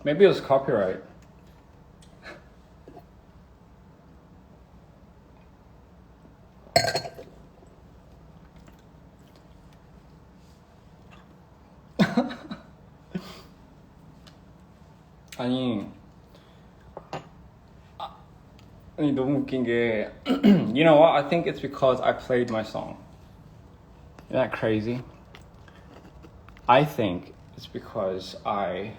Maybe it was copyright. 아니 너무 웃긴 게 You know what? I think it's because I played my song. Isn't that crazy? I think it's because I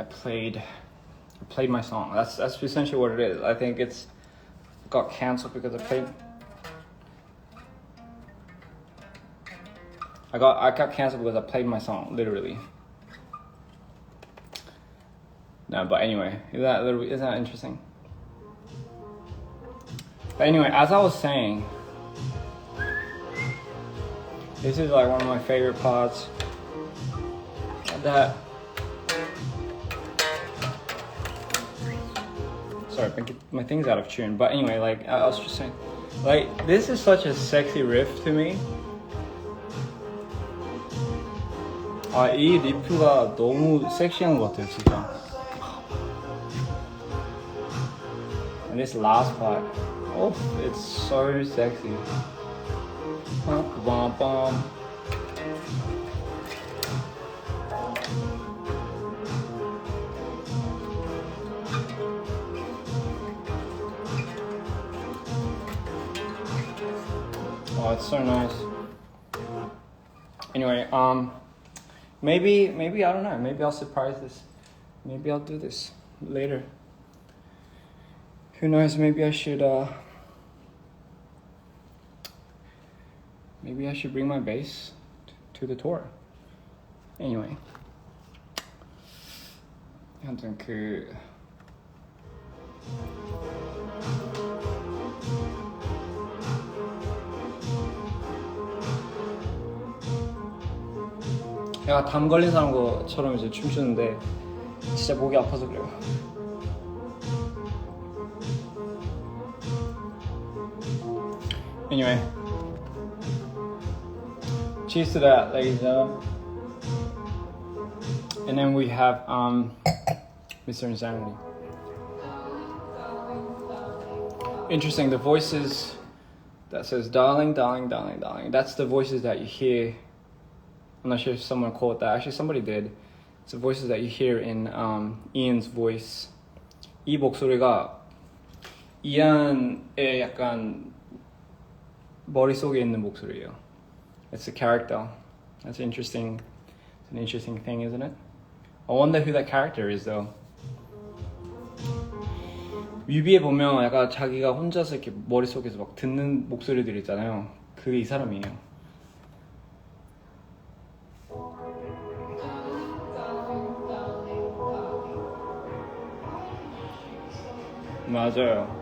played my song. That's essentially what it is. I think it's got canceled because I got canceled because I played my song, literally. No, but anyway, isn't that interesting? But anyway, as I was saying, this is like one of my favorite parts. That sorry, my thing's out of tune. But anyway, like I was just saying, like this is such a sexy riff to me. 이 리프가 너무 섹시한 것 같아요, 진짜. And this last part, oh, it's so sexy. Bum, bum. Oh, it's so nice. Anyway, maybe I don't know. Maybe I'll surprise this. Maybe I'll do this later. Who knows? Maybe I should bring my bass to the tour. Anyway, 아무튼 제가 담 걸린 사람 것처럼 이제 춤추는데 진짜 목이 아파서 그래요. Anyway, cheers to that, ladies and gentlemen. And then we have Mr. Insanity. Interesting, the voices that says darling, darling, darling, darling. That's the voices that you hear. I'm not sure if someone called that. Actually, somebody did. It's the voices that you hear in Ian's voice. 이 목소리가 이안의 약간 머릿속에 있는 목소리예요. It's a character. That's interesting. It's an interesting thing, isn't it? I wonder who that character is, though. 뮤비에 보면 약간 자기가 혼자서 이렇게 머릿속에서 막 듣는 목소리들 있잖아요. 그게 이 사람이에요. 맞아요.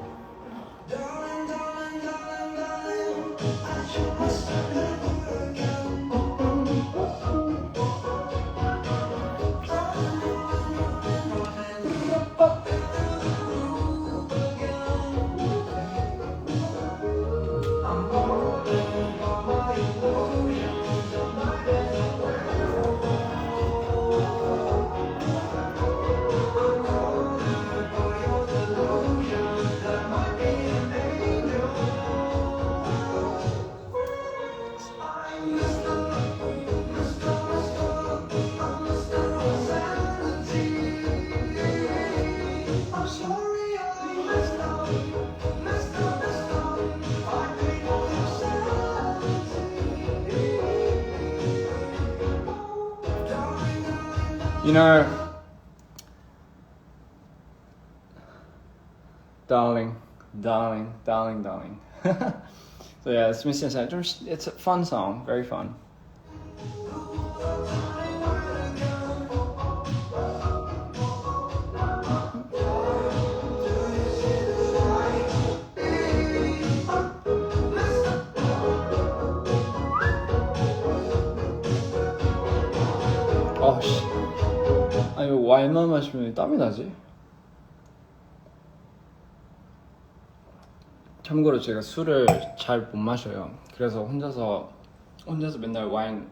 You know, darling, darling, darling, darling. So yeah, it's Mr. Insanity. It's a fun song, very fun. Oh shit. 아니 왜 와인만 마시면 땀이 나지? 참고로 제가 술을 잘 못 마셔요. 그래서 혼자서 맨날 와인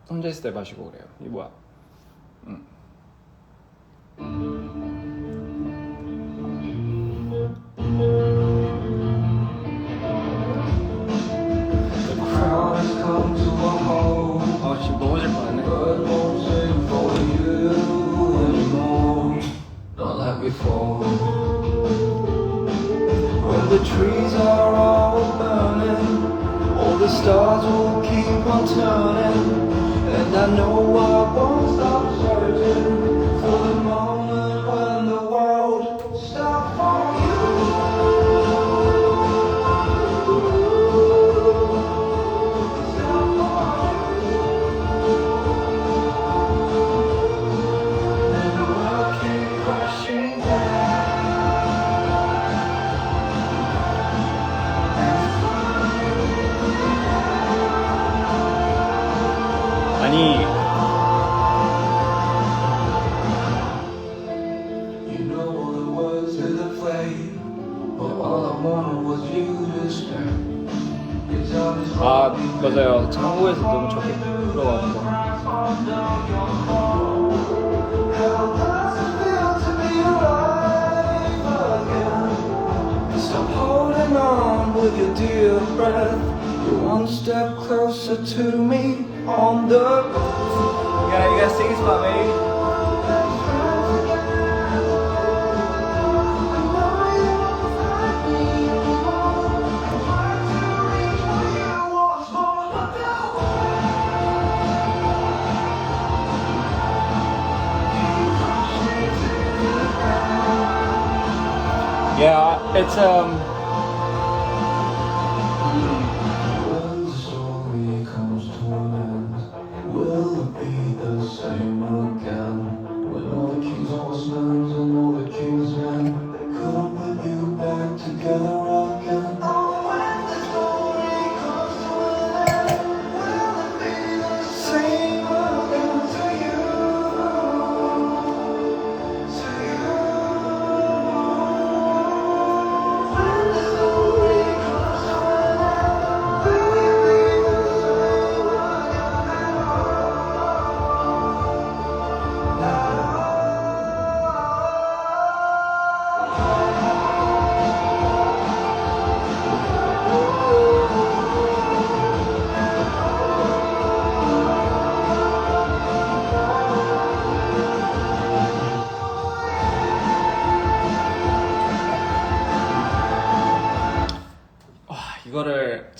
혼자 있을 때 마시고 그래요. 이게 뭐야? 지금 넘어질 뻔했네. When the trees are all burning, all the stars will keep on turning, and I know I won't stop searching for the moment when the world stops for 아니 아 맞아요. 한국에서 너무 적게 불러가지고 Stop holding on with your dear breath. You're one step closer to me on the Yeah, you gotta sing this about me. Yeah, it's When the story comes to an end, will it be the same again? When all the kings are husbands and all the kings men, they couldn't put you back together again. Oh, when the story comes to an end, will it be the same again to you? To you. 이거를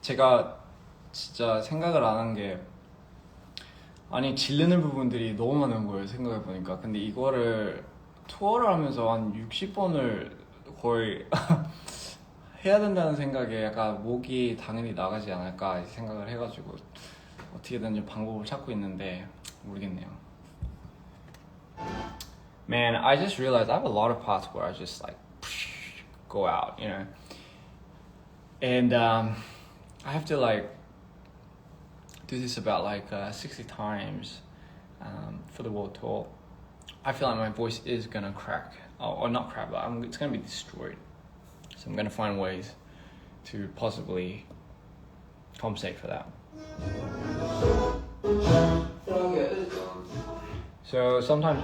제가 진짜 생각을 안 한 게 아니 질르는 부분들이 너무 많은 거예요 생각해보니까. 근데 이거를 투어를 하면서 한 60번을 거의 해야 된다는 생각에 약간 목이 당연히 나가지 않을까 생각을 해가지고 어떻게든 좀 방법을 찾고 있는데 모르겠네요. Man, I just realized I have a lot of parts where I just like go out, you know. And I have to like do this about like 60 times for the world tour. I feel like my voice is gonna crack, or not crack, but it's gonna be destroyed. So I'm gonna find ways to possibly compensate for that. So sometimes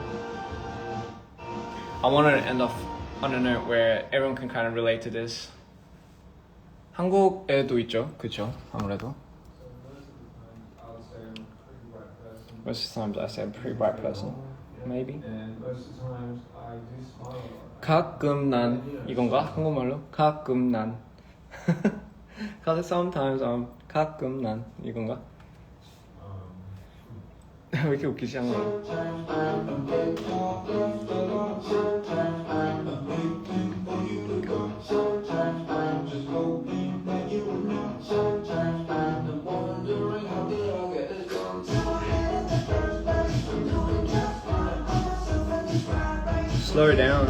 I wanted to end off on a note where everyone can kind of relate to this. 한국에도 있죠, 그쵸? 아무래도. Most of the times I say I'm a pretty bright person, maybe. And most of the times I do smile. 가끔 난 이건가? 한국말로? 가끔 난. Sometimes I'm 가끔 난 이건가? 왜 이렇게 웃기지 않나? Slow it down.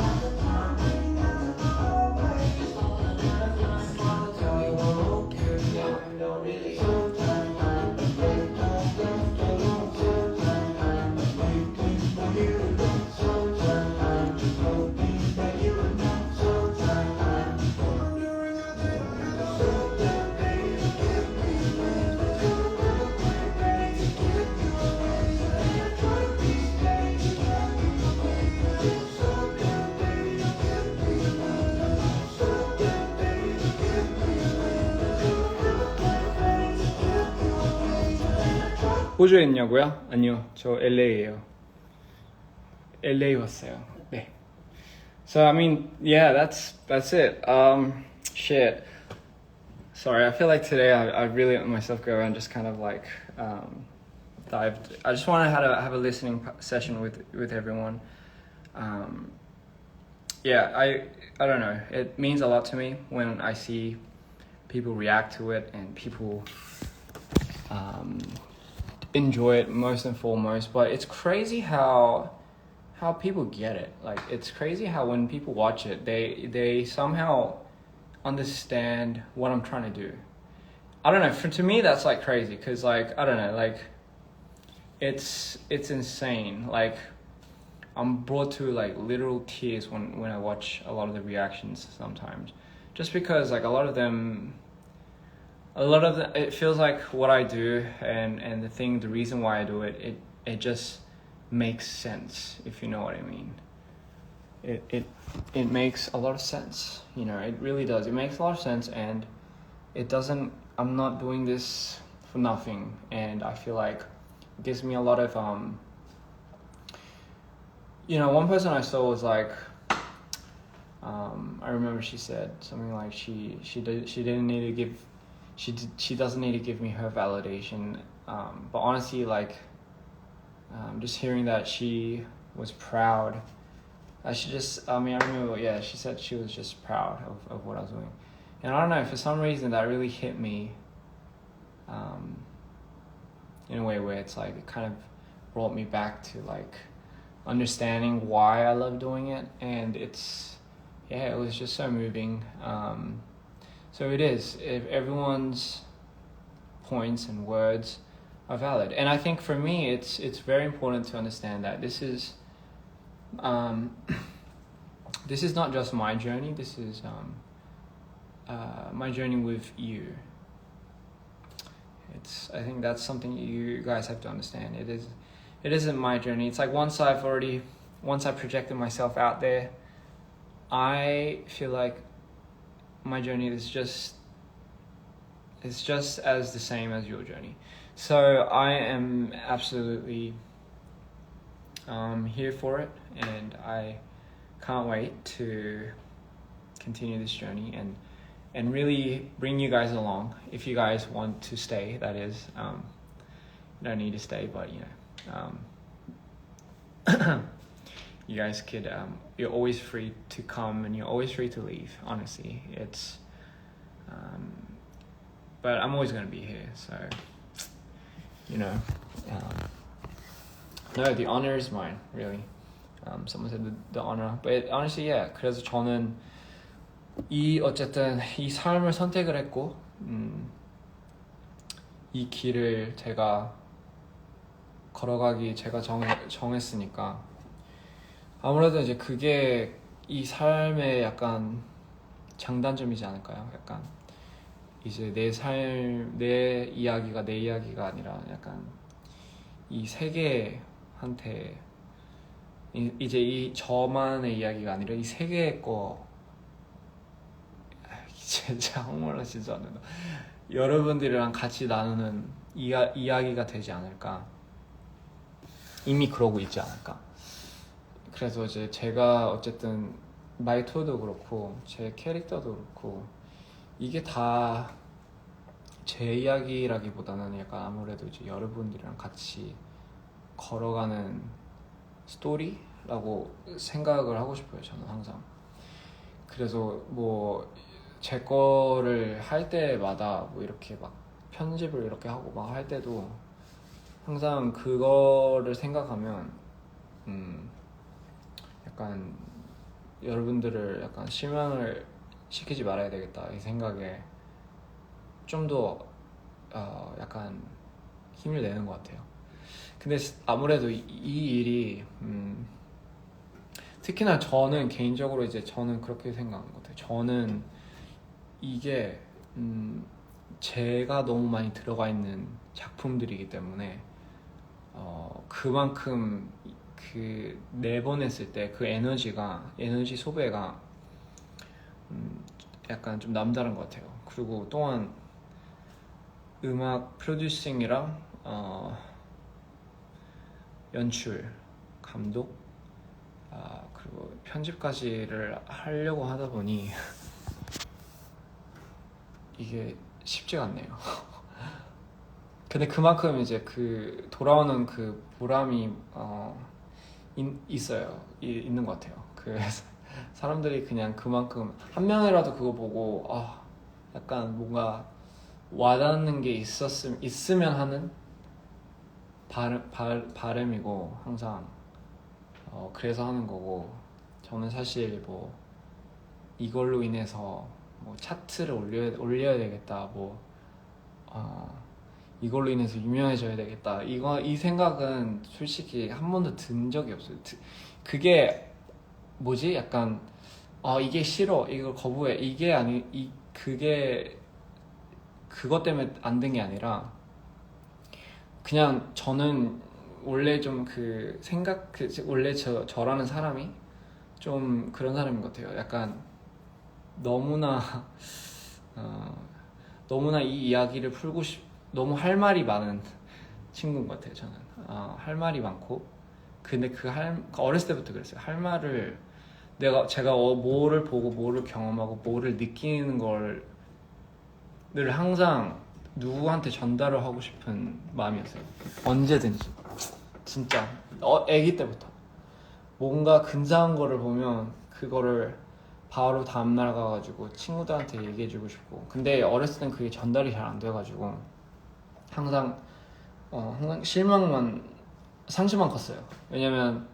호주에 있냐고요? 아니요, 저 LA예요. LA 왔어요. 네. So I mean, yeah, that's it. Shit. Sorry, I feel like today I really let myself go and just kind of like dived. I just want to have a listening session with everyone. Yeah, I don't know. It means a lot to me when I see people react to it and people enjoy it most and foremost. But it's crazy how people get it. Like, it's crazy how when people watch it, they somehow understand what I'm trying to do. I don't know. To me, that's like crazy because, like, I don't know, like, it's insane. Like, I'm brought to like literal tears when I watch a lot of the reactions sometimes, just because like a lot of them, it feels like what I do and the reason why I do it just makes sense, if you know what I mean. It makes a lot of sense, you know. It really does. It makes a lot of sense, and it doesn't. I'm not doing this for nothing, and I feel like it gives me a lot of you know, one person I saw was like, I remember she said something like she doesn't need to give me her validation, but honestly, like, just hearing that she was proud, I remember, yeah, she said she was just proud of what I was doing, and I don't know, for some reason that really hit me, in a way where it's like it kind of brought me back to like understanding why I love doing it, and it was just so moving. So it is, if everyone's points and words are valid, and I think for me it's very important to understand that this is this is not just my journey, this is my journey with you. I think that's something you guys have to understand. It isn't my journey. It's like once I projected myself out there, I feel like my journey is just as the same as your journey. So I am absolutely here for it, and I can't wait to continue this journey and really bring you guys along. If you guys want to stay, that is, you don't need to stay, but you know, you guys could, you're always free to come and you're always free to leave, honestly. It's, but I'm always going to be here, so, you know, no, the honor is mine, really. Someone said the honor, but honestly, yeah. 그래서 저는 어쨌든 이 삶을 선택을 했고, 이 길을 제가 걸어가기 제가 정했으니까 아무래도 이제 그게 이 삶의 약간 장단점이지 않을까요? 약간 이제 내 이야기가 아니라 약간 이 세계한테 이제 이 저만의 이야기가 아니라 이 세계의 거 진짜 한국말로 진짜 안 된다. 여러분들이랑 같이 나누는 이야기가 되지 않을까. 이미 그러고 있지 않을까. 그래서 이제 제가 어쨌든 말투도 그렇고 제 캐릭터도 그렇고 이게 다 제 이야기라기보다는 약간 아무래도 이제 여러분들이랑 같이 걸어가는 스토리라고 생각을 하고 싶어요, 저는 항상. 그래서 뭐 제 거를 할 때마다 뭐 이렇게 막 편집을 이렇게 하고 막 할 때도 항상 그거를 생각하면 약간 여러분들을 약간 실망을 시키지 말아야 되겠다 이 생각에 좀 더 약간 힘을 내는 것 같아요. 근데 아무래도 이 일이 특히나 저는 개인적으로 이제 저는 그렇게 생각하는 것 같아요. 저는 이게 제가 너무 많이 들어가 있는 작품들이기 때문에 그만큼 그 내보냈을 때 그 에너지 소비가 약간 좀 남다른 것 같아요. 그리고 또한 음악 프로듀싱이랑 연출, 감독, 그리고 편집까지를 하려고 하다 보니 이게 쉽지가 않네요. 근데 그만큼 이제 그 돌아오는 그 보람이 있는 것 같아요. 그래서 사람들이 그냥 그만큼 한 명이라도 그거 보고 약간 뭔가 와닿는 게 있으면 하는 바람이고 항상 그래서 하는 거고, 저는 사실 뭐 이걸로 인해서 뭐 차트를 올려야 되겠다, 뭐 이걸로 인해서 유명해져야 되겠다, 이 생각은 솔직히 한 번도 든 적이 없어요. 그게 뭐지? 약간 이게 싫어, 이걸 거부해, 이게 그게 그것 때문에 안 된 게 아니라 그냥 저는 원래 좀 원래 저라는 사람이 좀 그런 사람인 것 같아요. 약간 너무나 이 이야기를 풀고 너무 할 말이 많은 친구인 것 같아요. 저는 할 말이 많고, 근데 어렸을 때부터 그랬어요. 할 말을 제가 뭐를 보고 뭐를 경험하고 뭐를 느끼는 걸 항상 누구한테 전달을 하고 싶은 마음이었어요. 언제든지. 진짜 아기 때부터 뭔가 근사한 거를 보면 그거를 바로 다음날 가가지고 친구들한테 얘기해주고 싶고, 근데 어렸을 땐 그게 전달이 잘 안 돼가지고 항상 상심만 컸어요. 왜냐면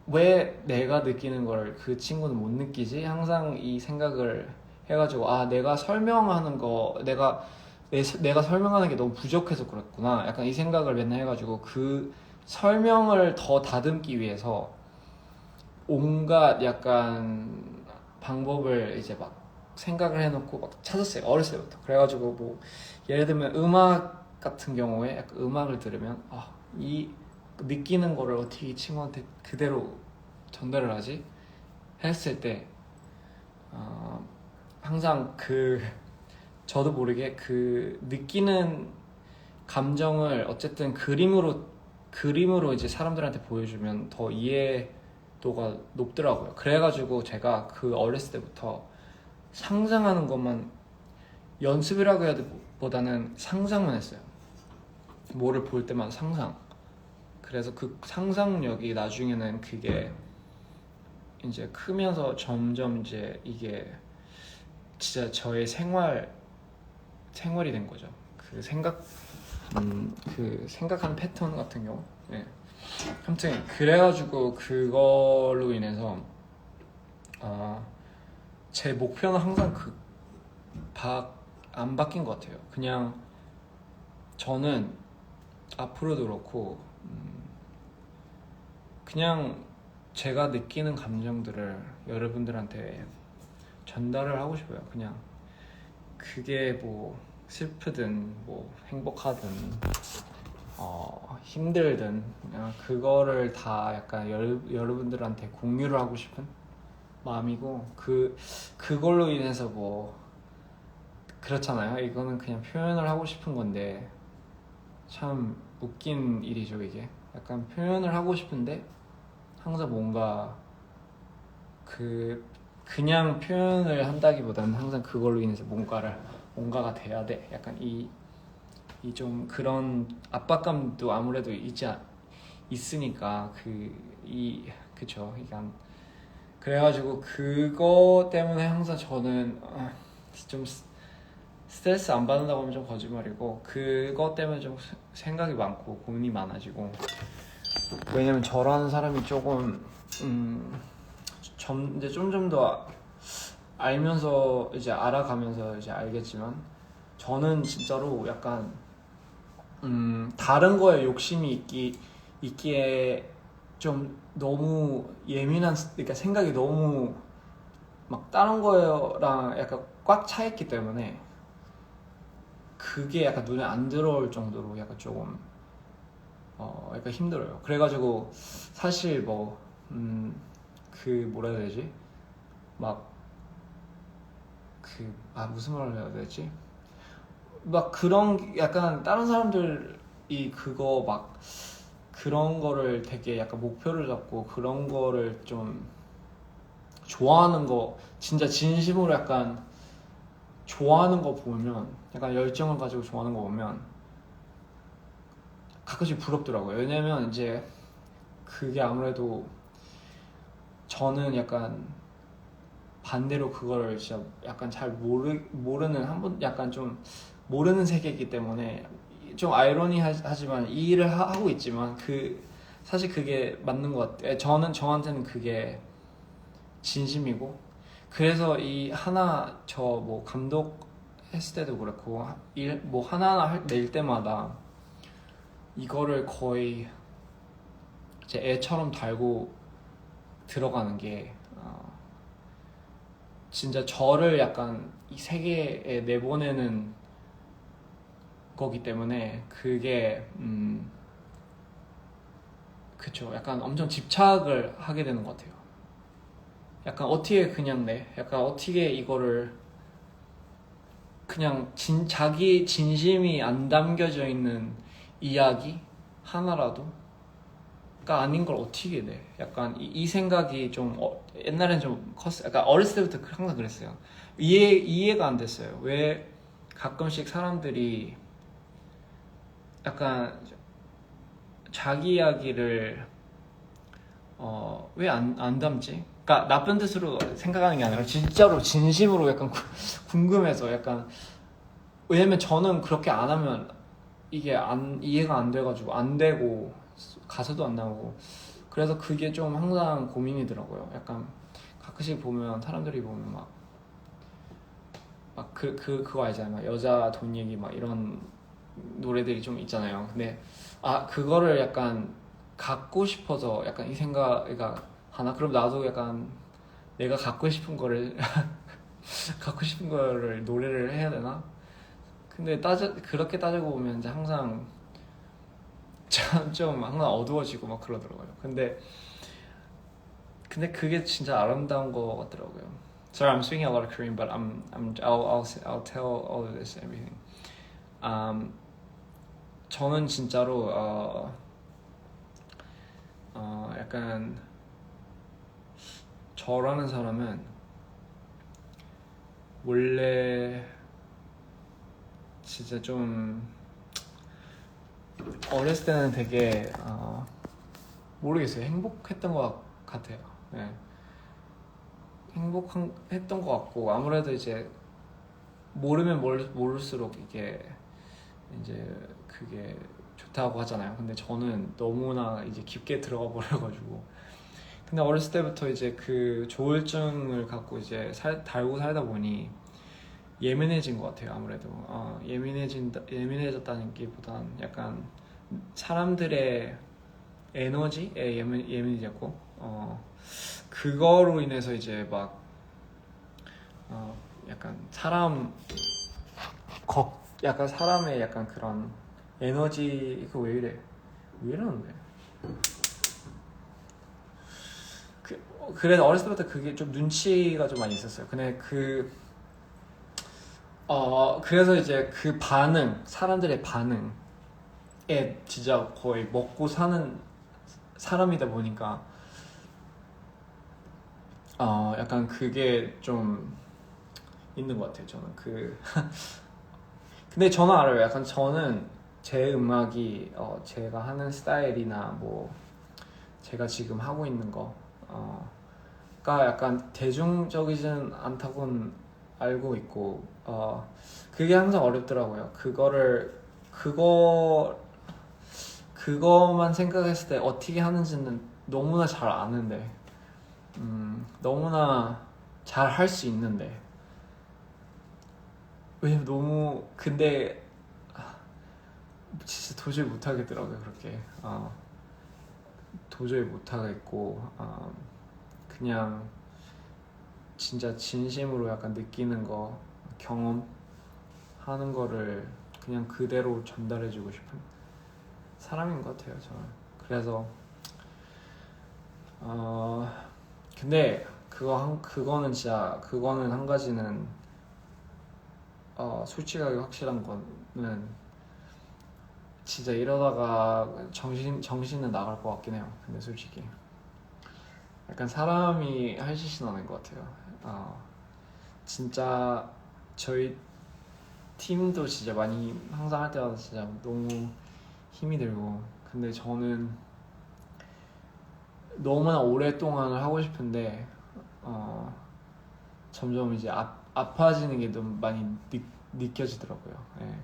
왜 내가 느끼는 걸 그 친구는 못 느끼지? 항상 이 생각을 해가지고 내가 설명하는 거 내가 설명하는 게 너무 부족해서 그랬구나, 약간 이 생각을 맨날 해가지고 그 설명을 더 다듬기 위해서 온갖 약간 방법을 이제 막 생각을 해놓고 막 찾았어요, 어렸을 때부터. 그래가지고 뭐 예를 들면 음악 같은 경우에 약간 음악을 들으면 이 느끼는 거를 어떻게 이 친구한테 그대로 전달을 하지? 했을 때 항상 저도 모르게 그 느끼는 감정을 어쨌든 그림으로 이제 사람들한테 보여주면 더 이해도가 높더라고요. 그래가지고 제가 어렸을 때부터 상상하는 것만 연습이라고 해야 보다는 상상만 했어요. 뭐를 볼 때만 상상. 그래서 그 상상력이 나중에는 그게 이제 크면서 점점 이제 이게 진짜 저의 생활이 된 거죠. 생각하는 패턴 같은 경우. 네. 아무튼 그래가지고 그걸로 인해서 제 목표는 항상 안 바뀐 것 같아요. 그냥 저는 앞으로도 그렇고 그냥 제가 느끼는 감정들을 여러분들한테 전달을 하고 싶어요. 그냥 그게 뭐 슬프든 뭐 행복하든 힘들든 그냥 그거를 다 약간 여러분들한테 공유를 하고 싶은 마음이고, 그걸로 인해서 뭐 그렇잖아요. 이거는 그냥 표현을 하고 싶은 건데 참 웃긴 일이죠. 이게 약간 표현을 하고 싶은데 항상 뭔가 그냥 표현을 한다기보다는 항상 그걸로 인해서 뭔가가 돼야 돼. 약간 이 좀 그런 압박감도 아무래도 있으니까 그쵸. 그러니까 그래가지고 그거 때문에 항상 저는 좀 스트레스 안 받는다고 하면 좀 거짓말이고, 그거 때문에 좀 생각이 많고 고민이 많아지고. 왜냐면 저라는 사람이 조금 이제 좀 더 알면서 이제 알아가면서 이제 알겠지만, 저는 진짜로 약간 다른 거에 욕심이 있기에 좀 너무 그러니까 생각이 너무 막 다른 거랑 약간 꽉 차 있기 때문에 그게 약간 눈에 안 들어올 정도로 약간 조금 약간 힘들어요. 그래가지고 사실 뭐라 해야 되지? 무슨 말을 해야 되지? 막 그런 약간 다른 사람들 그거 막 그런 거를 되게 약간 목표를 잡고 그런 거를 좀 좋아하는 거, 진짜 진심으로 약간 좋아하는 거 보면, 약간 열정을 가지고 좋아하는 거 보면 가끔씩 부럽더라고요. 왜냐면 이제 그게 아무래도 저는 약간 반대로 그거를 진짜 약간 잘 모르는 약간 좀 모르는 세계이기 때문에 좀 아이러니하지만 이 일을 하고 있지만 사실 그게 맞는 것 같아요. 저한테는 그게 진심이고, 그래서 이 하나 저 뭐 감독 했을 때도 그렇고 일 뭐 하나하나 낼 때마다 이거를 거의 제 애처럼 달고 들어가는 게 진짜 저를 약간 이 세계에 내보내는 거기 때문에 그게 그쵸, 약간 엄청 집착을 하게 되는 것 같아요. 약간 어떻게 그냥 약간 어떻게 이거를 그냥 자기 진심이 안 담겨져 있는 이야기 하나라도 가 아닌 걸 어떻게 내? 약간 이 생각이 좀 옛날엔 좀 컸어요. 약간 어렸을 때부터 항상 그랬어요. 이해가 안 됐어요. 왜 가끔씩 사람들이 약간 자기 이야기를 왜 안 담지? 그러니까 나쁜 뜻으로 생각하는 게 아니라 진짜로 진심으로 약간 궁금해서 약간, 왜냐면 저는 그렇게 안 하면 이게 이해가 안 돼가지고 안 되고 가사도 안 나오고, 그래서 그게 좀 항상 고민이더라고요. 약간 가끔씩 보면 사람들이 보면 막 그거 알잖아요. 막 여자 돈 얘기 막 이런 노래들이 좀 있잖아요. 근데 그거를 약간 갖고 싶어서 약간 이 생각가 하나, 그럼 나도 약간 내가 갖고 싶은 거를 갖고 싶은 거를 노래를 해야 되나? 근데 그렇게 따지고 보면 이제 항상 좀 항상 어두워지고 막 그러더라고요. 근데 그게 진짜 아름다운 거 같더라고요. Sorry, I'm speaking a lot of Korean, but I'll tell all of this everything. 저는 진짜로 약간 저라는 사람은 원래 진짜 좀 어렸을 때는 되게 모르겠어요. 행복했던 것 같아요. 네. 행복했던 것 같고, 아무래도 이제 모르면 모를수록 이게 이제 그게 좋다고 하잖아요. 근데 저는 너무나 이제 깊게 들어가 버려가지고, 근데 어렸을 때부터 이제 그 조울증을 갖고 이제 달고 살다 보니 예민해진 것 같아요. 아무래도 예민해졌다는 게보단 약간 사람들의 에너지에 예민해졌고, 그거로 인해서 이제 막 약간 약간 사람의 약간 그런 에너지, 이거 왜 이러는데? 그래서 어렸을 때부터 그게 좀 눈치가 좀 많이 있었어요. 근데 그래서 이제 그 사람들의 반응에 진짜 거의 먹고 사는 사람이다 보니까 약간 그게 좀 있는 것 같아요. 저는 근데 저는 알아요. 약간 저는 제 음악이 제가 하는 스타일이나 뭐 제가 지금 하고 있는 거가 약간 대중적이진 않다고는 알고 있고, 그게 항상 어렵더라고요. 그거만 생각했을 때 어떻게 하는지는 너무나 잘 아는데, 너무나 잘 할 수 있는데, 왜냐면 근데 진짜 도저히 못하겠더라고요. 그렇게 도저히 못하겠고, 그냥 진짜 진심으로 약간 느끼는 거, 경험하는 거를 그냥 그대로 전달해주고 싶은 사람인 것 같아요. 저는. 그래서 근데 그거는 한 가지는 솔직하게 확실한 거는, 진짜 이러다가 정신은 나갈 것 같긴 해요. 근데 솔직히 약간 사람이 할 짓이 나는 것 같아요. 진짜 저희 팀도 진짜 많이 항상 할 때마다 진짜 너무 힘이 들고, 근데 저는 너무나 오랫동안 하고 싶은데 점점 이제 아파지는 게 너무 많이 느껴지더라고요. 네.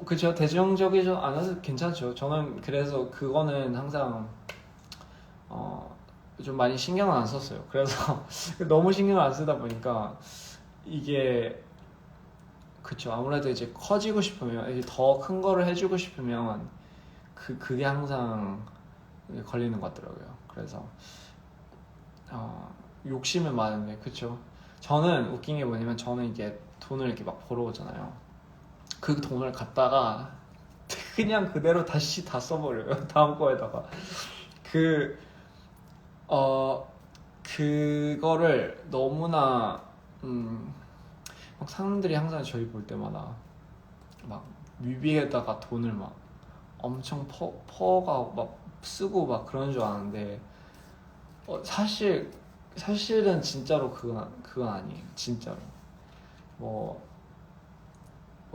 그죠. 대중적이지 않아서 괜찮죠. 저는 그래서 그거는 항상 좀 많이 신경을 안 썼어요. 그래서 너무 신경을 안 쓰다 보니까 이게 그쵸. 아무래도 이제 커지고 싶으면 더 큰 거를 해주고 싶으면 그게 항상 걸리는 것 같더라고요. 그래서 욕심은 많은데 그쵸. 저는 웃긴 게 뭐냐면 저는 이게 돈을 이렇게 막 벌어오잖아요. 그 돈을 갖다가 그냥 그대로 다시 다 써버려요. 다음 거에다가 그거를 너무나 막 사람들이 항상 저희 볼 때마다 막 뮤비에다가 돈을 막 엄청 퍼가 막 쓰고 막 그런 줄 아는데 사실은 진짜로 그건 아니에요. 진짜로 뭐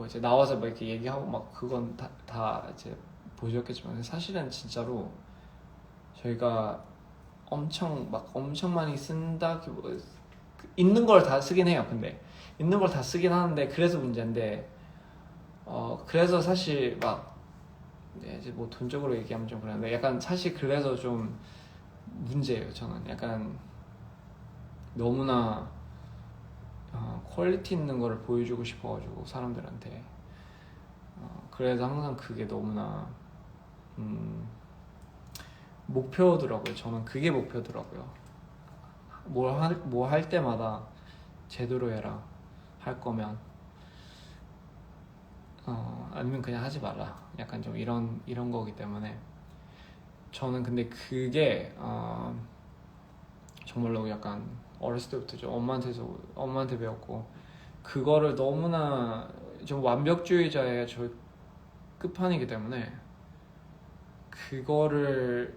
이제 나와서 막 이렇게 얘기하고 막 그건 다 이제 보셨겠지만 사실은 진짜로 저희가 엄청 많이 쓴다기보다 있는 걸 다 쓰긴 해요. 근데 있는 걸 다 쓰긴 하는데 그래서 문제인데 그래서 사실 막 이제 뭐 돈적으로 얘기하면 좀 그런데 약간 사실 그래서 좀 문제예요. 저는 약간 너무나 퀄리티 있는 거를 보여주고 싶어가지고 사람들한테 그래서 항상 그게 너무나 목표더라고요. 저는 그게 목표더라고요. 뭐 할 때마다 제대로 해라. 할 거면 아니면 그냥 하지 말라. 약간 좀 이런 거기 때문에 저는 근데 그게 정말로 약간 어렸을 때부터 좀 엄마한테 배웠고 그거를 너무나 좀 완벽주의자의 저 끝판이기 때문에 그거를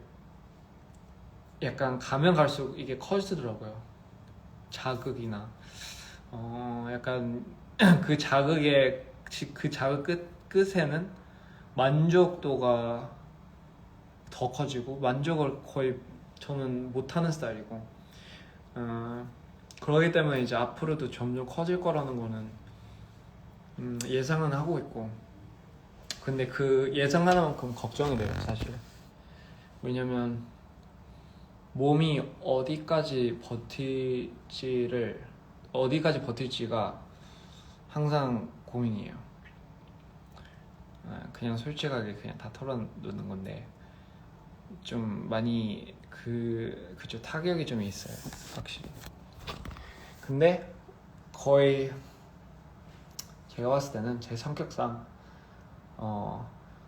약간 가면 갈수록 이게 커지더라고요. 자극이나 약간 그 자극의 그 자극 끝에는 만족도가 더 커지고 만족을 거의 저는 못하는 스타일이고 그러기 때문에 이제 앞으로도 점점 커질 거라는 거는 예상은 하고 있고 근데 그 예상하는 만큼 걱정이 돼요 사실. 왜냐면 몸이 어디까지 버틸지가 항상 고민이에요. 그냥 솔직하게 그냥 다 털어놓는 건데 좀 많이 그쵸 타격이 좀 있어요 확실히. 근데 거의 제가 봤을 때는 제 성격상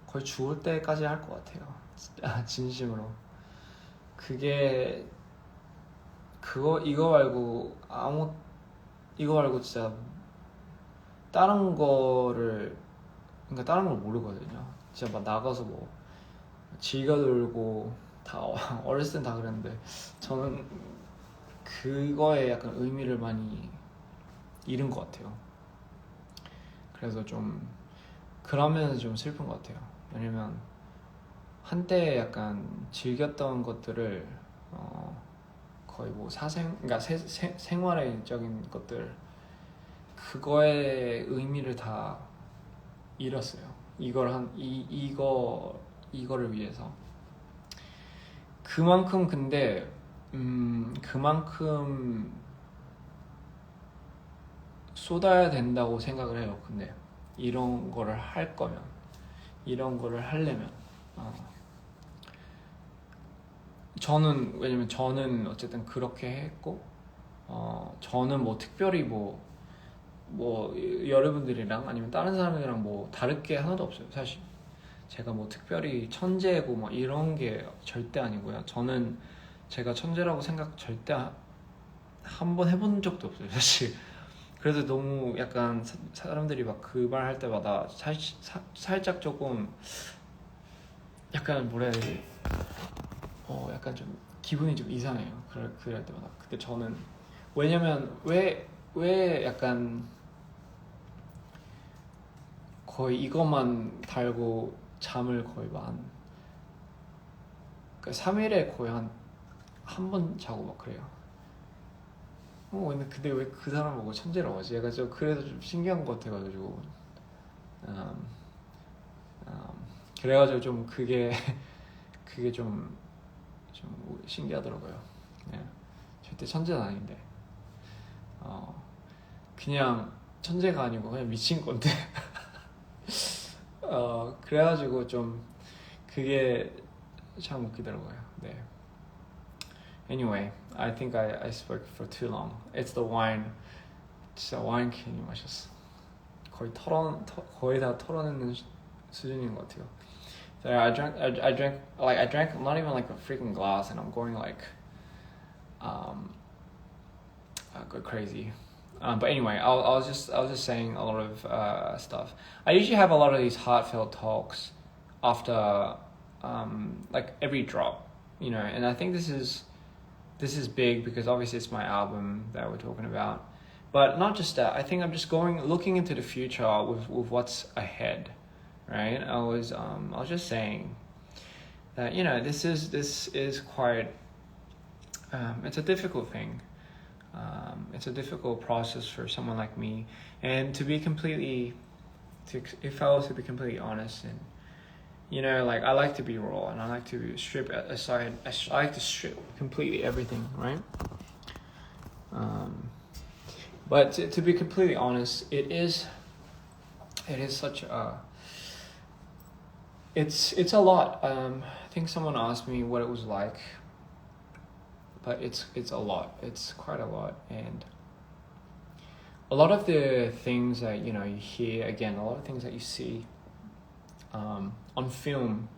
거의 죽을 때까지 할 것 같아요. 진심으로. 그게 이거 말고 진짜 다른 걸 모르거든요. 진짜 막 나가서 뭐 즐겨 놀고 다 어렸을 땐 다 그랬는데 저는 그거에 약간 의미를 많이 잃은 것 같아요. 그래서 좀 그러면 좀 슬픈 것 같아요. 왜냐면 한때 약간 즐겼던 것들을 거의 뭐 그러니까 생활적인 것들 그거의 의미를 다 잃었어요. 이거를 위해서. 그만큼 근데 그만큼 쏟아야 된다고 생각을 해요. 근데 이런 거를 하려면 왜냐면 저는 어쨌든 그렇게 했고 저는 뭐 특별히 뭐 여러분들이랑 아니면 다른 사람들이랑 뭐 다를 게 하나도 없어요. 사실 제가 뭐 특별히 천재고 뭐 이런 게 절대 아니고요. 저는 제가 천재라고 생각 절대 한 번 해본 적도 없어요 사실. 그래서 너무 약간 사람들이 막 그 말 할 때마다 살짝 조금 약간 뭐라 해야 되지? 약간 좀 기분이 좀 이상해요. 그럴 때마다. 근데 저는 왜냐면 왜 약간 거의 이것만 달고 잠을 거의 그러니까 3일에 거의 한 번 자고 막 그래요. 근데 왜 그 사람 보고 천재라고 하지? 약간 좀 그래서 좀 신기한 것 같아가지고 그래가지고 좀 그게 좀 신기하더라고요. 네. 절대 천재는 아닌데 그냥 천재가 아니고 그냥 미친 건데 그래가지고 좀 그게 참 웃기더라고요. 네. Anyway, I think I spoke for too long. It's the wine. 진짜 와인 괜히 마셨어. 거의 다 털어내는 수준인 것 같아요. So I drank not even like a freaking glass, and I'm going like go crazy. But anyway, I was just saying a lot of stuff. I usually have a lot of these heartfelt talks after like every drop, and I think this is big because obviously it's my album that we're talking about. But not just that, I think I'm just looking into the future with what's ahead, right? I was just saying that this is quite it's a difficult thing. It's a difficult process for someone like me, and if I was to be completely honest, and like I like to be raw, and I like to strip aside. I like to strip completely everything, right? But to be completely honest, it is such a it's a lot. I think someone asked me what it was like, but it's a lot. It's quite a lot, and a lot of the things that you hear, again, a lot of things that you see on film,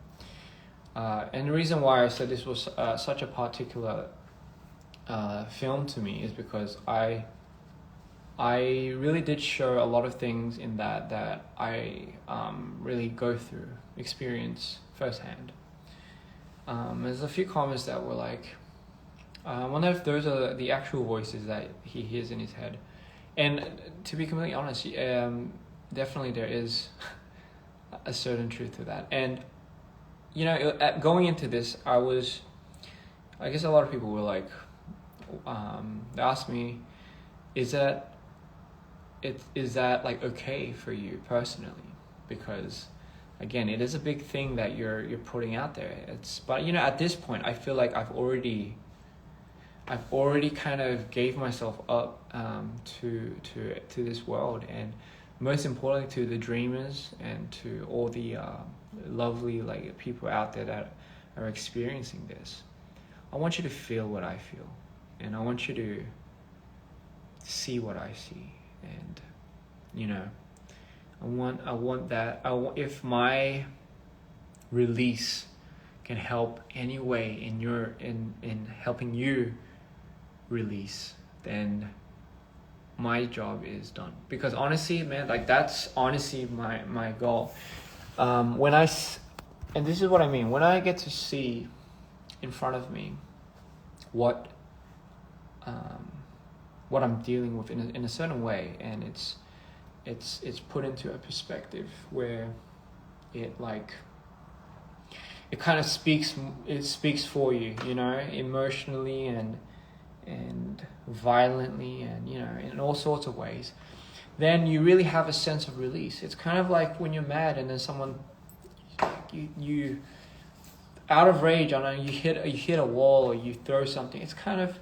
and the reason why I said this was such a particular film to me is because I really did show a lot of things in that I really go through, experience firsthand. There's a few comments that were like, I wonder if those are the actual voices that he hears in his head. And to be completely honest, definitely there is a certain truth to that. And going into this, I guess a lot of people were like, they asked me, is that like okay for you personally? Because again, it is a big thing that you're putting out there. But at this point, I feel like I've already kind of gave myself up to this world, and most importantly to the dreamers and to all the lovely like people out there that are experiencing this. I want you to feel what I feel, and I want you to see what I see, and I want that. If my release can help any way in helping you release, then my job is done. Because honestly, man, like that's honestly my goal. And this is what I mean, when I get to see in front of me what I'm dealing with in a certain way, and it's put into a perspective where it kind of speaks for you, emotionally and violently, and in all sorts of ways, then you really have a sense of release. It's kind of like when you're mad and then someone you out of rage, I don't know, you hit a wall or you throw something. It's kind of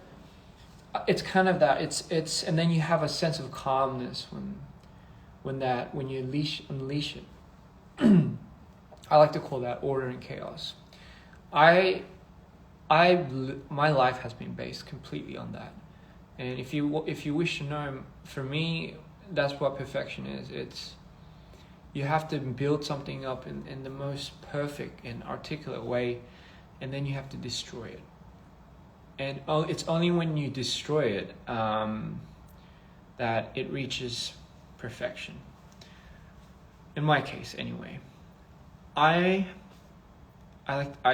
that. It's and then you have a sense of calmness when you unleash it. I like to call that order and chaos. My life has been based completely on that. And if you wish to know, for me, that's what perfection is. It's you have to build something up in the most perfect and articulate way, and then you have to destroy it. And it's only when you destroy it that it reaches perfection. In my case, anyway, I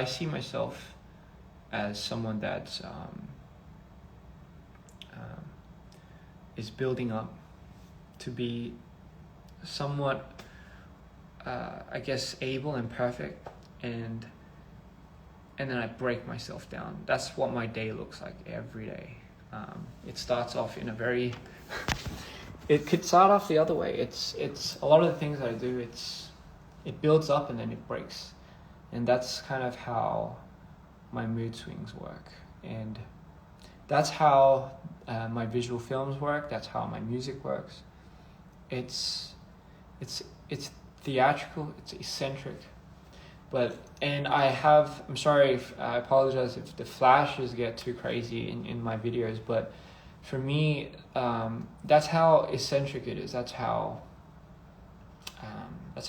see myself as someone that is building up to be somewhat, I guess, able and perfect, and then I break myself down. That's what my day looks like every day. It starts off in a very it could start off the other way. It's a lot of the things that I do, it builds up and then it breaks. And that's kind of how my mood swings work. And that's how my visual films work. That's how my music works. It's theatrical, it's eccentric. I'm sorry if I apologize if the flashes get too crazy in my videos, but for me, that's how eccentric it is. That's how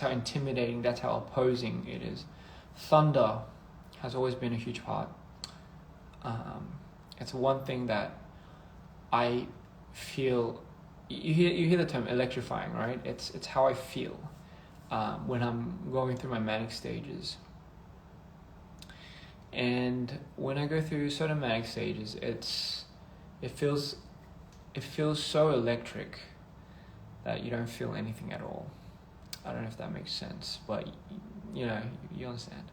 intimidating, that's how opposing it is. Thunder has always been a huge part. It's one thing that I feel, you hear the term electrifying, right? It's how I feel when I'm going through my manic stages. And when I go through certain manic stages, it feels so electric that you don't feel anything at all. I don't know if that makes sense, but you understand.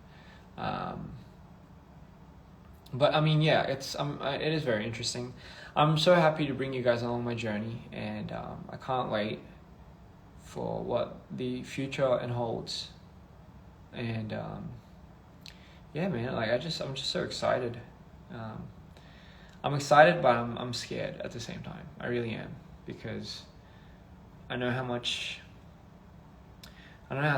But I mean, yeah, it is very interesting. I'm so happy to bring you guys along my journey, and I can't wait for what the future holds. And yeah, man, like I'm just so excited. I'm excited, but I'm scared at the same time. I really am, because I know how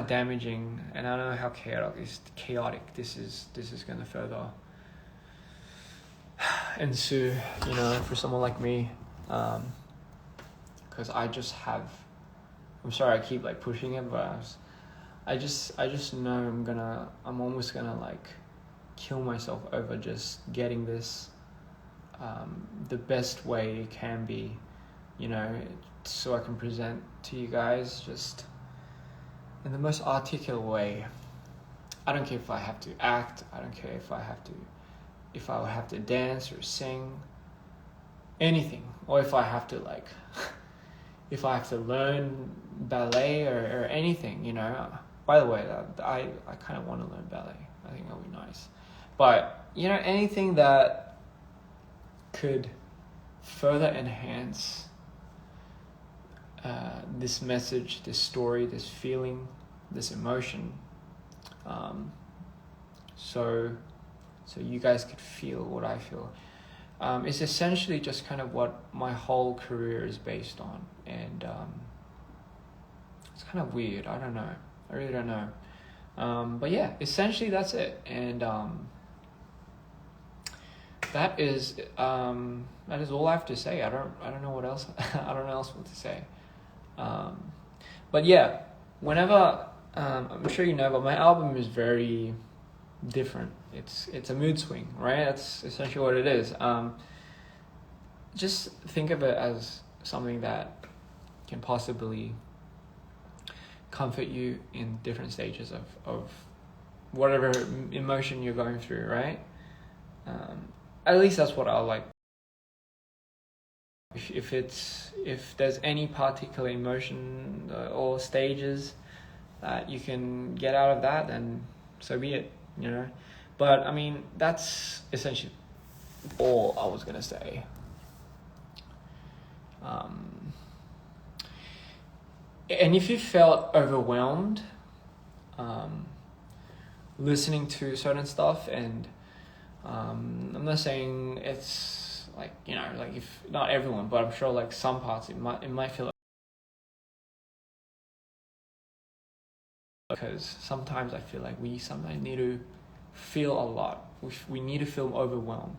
damaging, and I know how chaotic this is going to further ensue, for someone like me, because I'm sorry I keep like pushing it, but I just know I'm almost gonna like kill myself over just getting this the best way it can be, so I can present to you guys just in the most articulate way. I don't care if I have to act, I don't care if I would have to dance or sing, anything, or if I have to learn ballet or anything, By the way, I kind of want to learn ballet. I think that would be nice. But, anything that could further enhance this message, this story, this feeling, this emotion, so you guys could feel what I feel. It's essentially just kind of what my whole career is based on, and it's kind of weird. I don't know. I really don't know. But yeah, essentially that's it, and that is all I have to say. I don't know what else. I don't know else what to say. But yeah, whenever I'm sure but my album is very different. It's a mood swing, right? That's essentially what it is. Just think of it as something that can possibly comfort you in different stages of whatever emotion you're going through, right? At least that's what I like. If there's any particular emotion or stages that you can get out of that, then so be it, But I mean, that's essentially all I was gonna say. And if you felt overwhelmed listening to certain stuff, and I'm not saying it's like if not everyone, but I'm sure like some parts it might feel, because sometimes I feel like we sometimes need to feel a lot. We need to feel overwhelmed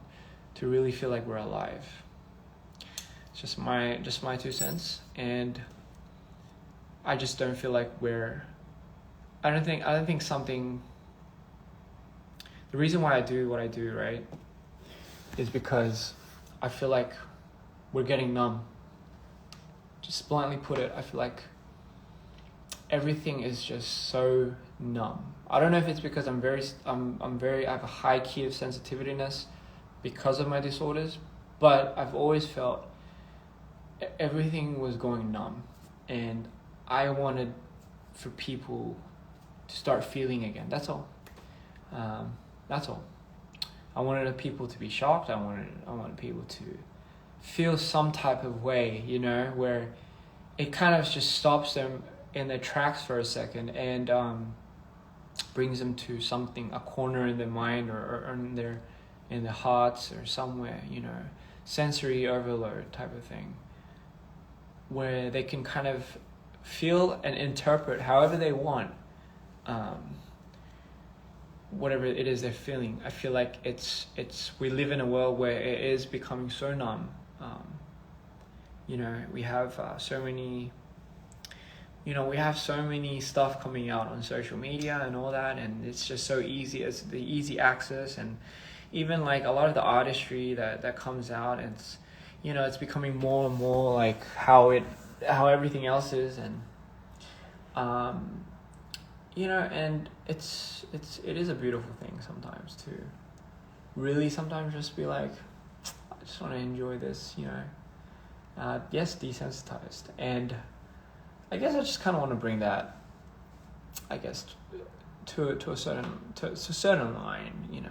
to really feel like we're alive. It's just my 2 cents, and I just don't feel like I don't think something. The reason why I do what I do, right, is because I feel like we're getting numb. just bluntly put it, I feel like everything is just so numb. I don't know if it's because I have a high key of sensitiveness because of my disorders, but I've always felt everything was going numb, and I wanted for people to start feeling again. That's all. That's all. I wanted people to be shocked. I wanted people to feel some type of way, you know, where it kind of just stops them in their tracks for a second and brings them to something, a corner in their mind or in their hearts or somewhere, you know, sensory overload type of thing, where they can kind of feel and interpret however they want whatever it is they're feeling. I feel like we live in a world where it is becoming so numb. You know, we have so many stuff coming out on social media and all that, and it's just so easy. It's the easy access, and even like a lot of the artistry that comes out, it's, you know, it's becoming more and more like how everything else is, and you know, and it is a beautiful thing sometimes to really sometimes just be like, I just want to enjoy this, you know. Yes, desensitized, and I guess I just kind of want to bring that, I guess, to a certain line, you know,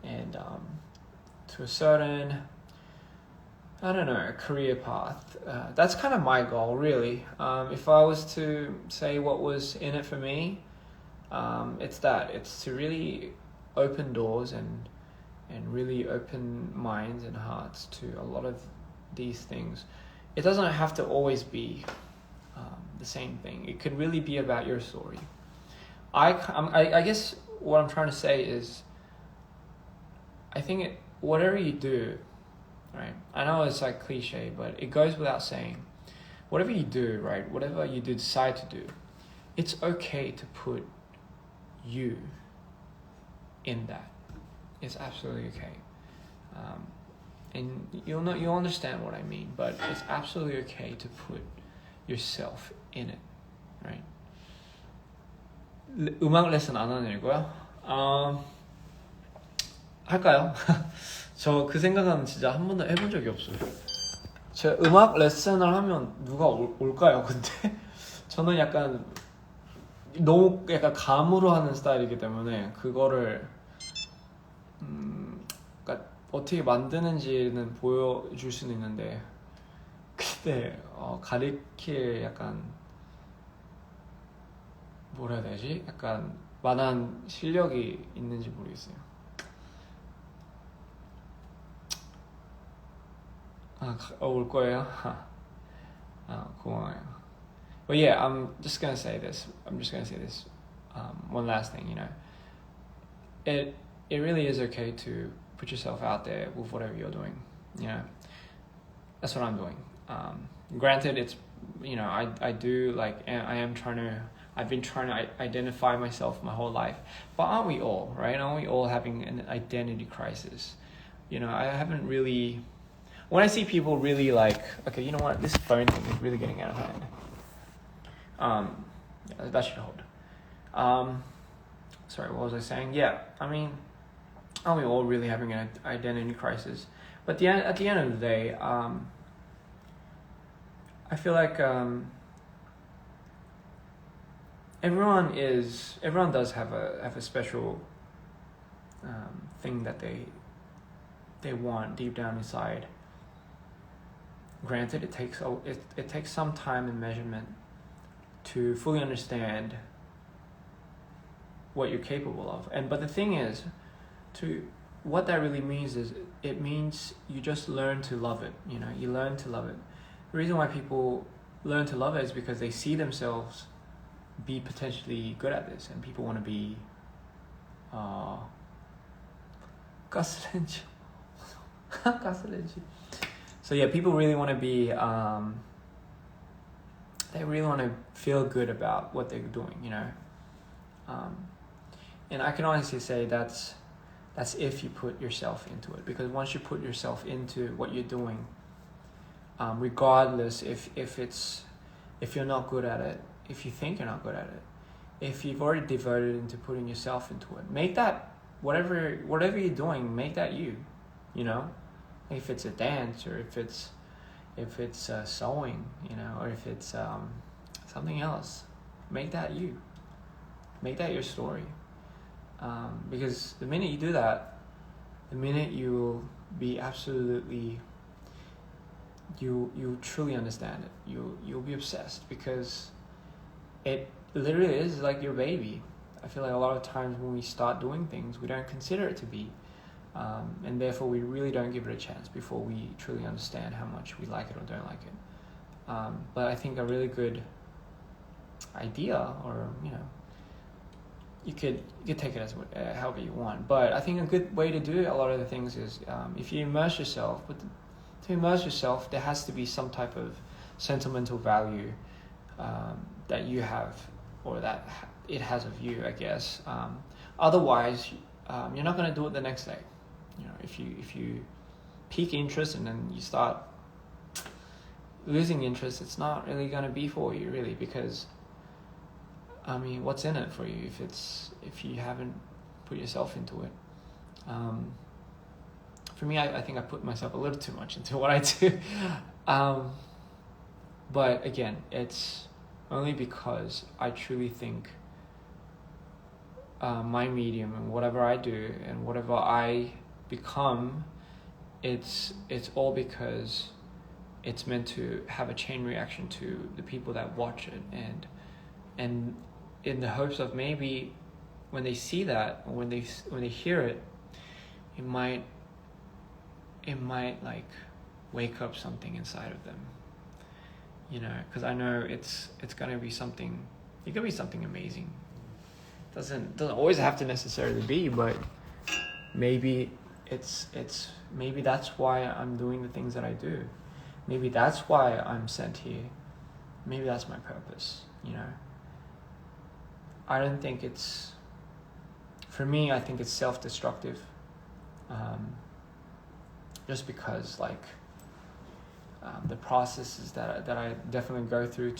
and to a certain, I don't know, career path. That's kind of my goal, really. If I was to say what was in it for me, it's to really open doors and really open minds and hearts to a lot of these things. It doesn't have to always be the same thing. It could really be about your story. I guess what I'm trying to say is, I think whatever you do, right? I know it's like cliche, but it goes without saying. Whatever you do, right? Whatever you decide to do, it's okay to put you in that. It's absolutely okay. And you'll understand what I mean, but it's absolutely okay to put yourself in it, right? 음악 레슨 안 하는 일고요. 할까요? 저 그 생각은 진짜 한 번도 해본 적이 없어요. 제가 음악 레슨을 하면 누가 올까요? 근데 저는 약간 너무 약간 감으로 하는 스타일이기 때문에 그거를 그러니까 어떻게 만드는지는 보여줄 수는 있는데, 근데 가리킬 약간 뭐라 해야 되지? 약간 만한 실력이 있는지 모르겠어요. 올 거예요? 고마워요. But yeah, I'm just gonna say this. One last thing, you know. It really is okay to put yourself out there with whatever you're doing. You know, that's what I'm doing. Granted, it's, you know, I do, like, I've been trying to identify myself my whole life. But aren't we all, right? Aren't we all having an identity crisis? You know, I haven't really... When I see people really like, okay, you know what? This phone thing is really getting out of hand. Yeah, that should hold. Sorry, what was I saying? Yeah, I mean, aren't we all really having an identity crisis? But at the end of the day, I feel like everyone does have a special thing that they want deep down inside. Granted, it takes some time and measurement to fully understand what you're capable of. But the thing is, what that really means is, it means you just learn to love it. You know, you learn to love it. The reason why people learn to love it is because they see themselves be potentially good at this, and people want to be 가스렌지. So yeah, people really want to be they really want to feel good about what they're doing, you know. And I can honestly say that's if you put yourself into it, because once you put yourself into what you're doing, regardless if you're not good at it, if you think you're not good at it, if you've already devoted into putting yourself into it, make that whatever you're doing, make that you, you know, if it's a dance or if it's sewing, you know, or if it's something else, make that you, make that your story, because the minute you do that, the minute you will be absolutely, you truly understand it, you'll be obsessed, because it literally is like your baby. I feel like a lot of times when we start doing things, we don't consider it to be, and therefore we really don't give it a chance before we truly understand how much we like it or don't like it. But I think a really good idea, or you know, you could take it as however you want, but I think a good way to do a lot of the things is if you immerse yourself, to immerse yourself, there has to be some type of sentimental value that you have, or that it has of you, I guess. Otherwise, you're not going to do it the next day. You know, if you peak interest and then you start losing interest, it's not really going to be for you, really, because I mean, what's in it for you if you haven't put yourself into it? For me, I think I put myself a little too much into what I do. But again, it's only because I truly think my medium and whatever I do and whatever I become, it's all because it's meant to have a chain reaction to the people that watch it, and in the hopes of maybe when they see that, or when they hear it, it might like wake up something inside of them, you know, because I know it's gonna be something. It could be something amazing. Doesn't always have to necessarily be, but maybe it's maybe that's why I'm doing the things that I do. Maybe that's why I'm sent here. Maybe that's my purpose, you know. I don't think it's, for me, I think it's self-destructive. Just because, like, the processes that I definitely go through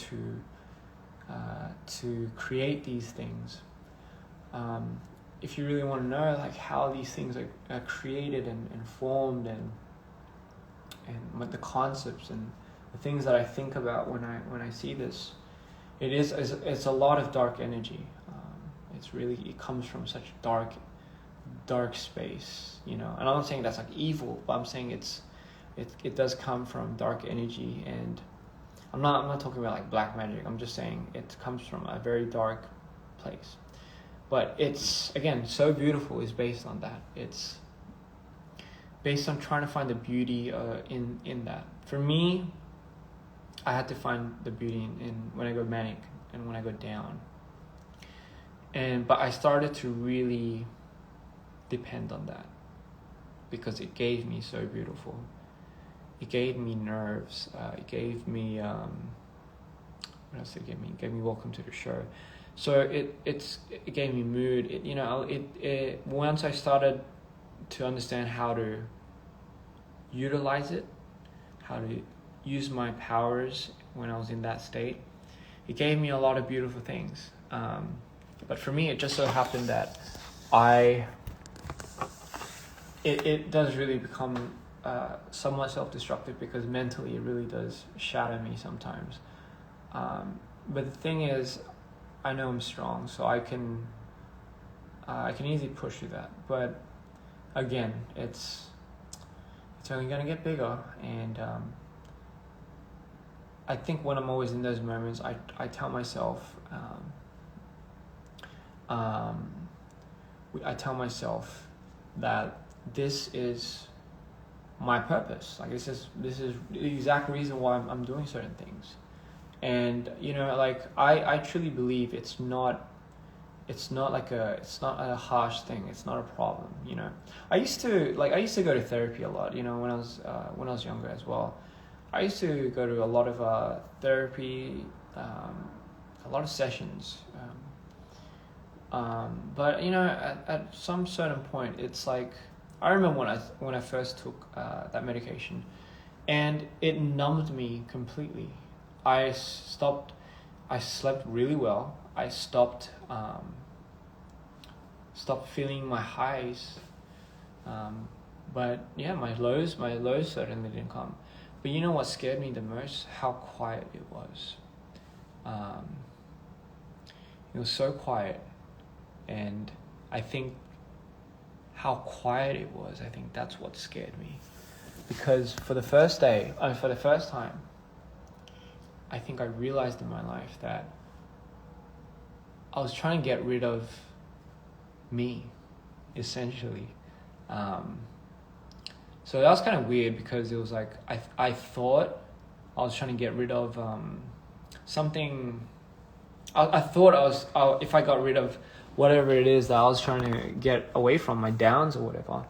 to create these things. If you really want to know, like, how these things are created and formed, and what the concepts and the things that I think about when I see this, it's a lot of dark energy. It comes from such dark space, you know. And I'm not saying that's like evil, but I'm saying it does come from dark energy, and I'm not talking about like black magic. I'm just saying it comes from a very dark place. But it's, again, so beautiful is based on that. It's based on trying to find the beauty in that. For me, I had to find the beauty in when I go manic and when I go down. But I started to really depend on that, because it gave me so beautiful. It gave me nerves. It gave me what else did it give me? It gave me Welcome to the Show. So it gave me mood. It once I started to understand how to utilize it, how to use my powers when I was in that state, it gave me a lot of beautiful things. But for me, it just so happened that it does really become somewhat self-destructive, because mentally it really does shatter me sometimes. But the thing is, I know I'm strong, so I can easily push through that. But again, it's only gonna get bigger, and I think when I'm always in those moments, I tell myself, I tell myself that this is my purpose. Like, this is the exact reason why I'm doing certain things. And you know, like, I truly believe it's not a harsh thing. It's not a problem, you know. I used to go to therapy a lot, you know, when I was younger as well. I used to go to a lot of therapy, a lot of sessions. But you know, at some certain point, it's like, I remember when I first took that medication, and it numbed me completely. I slept really well. I stopped feeling my highs. But yeah, my lows certainly didn't come. But you know what scared me the most? How quiet it was. It was so quiet, and I think how quiet it was, I think that's what scared me. Because for the first time, I think I realized in my life that I was trying to get rid of me, essentially. So that was kind of weird, because it was like I thought I was trying to get rid of something. I thought if I got rid of whatever it is that I was trying to get away from, my downs or whatever,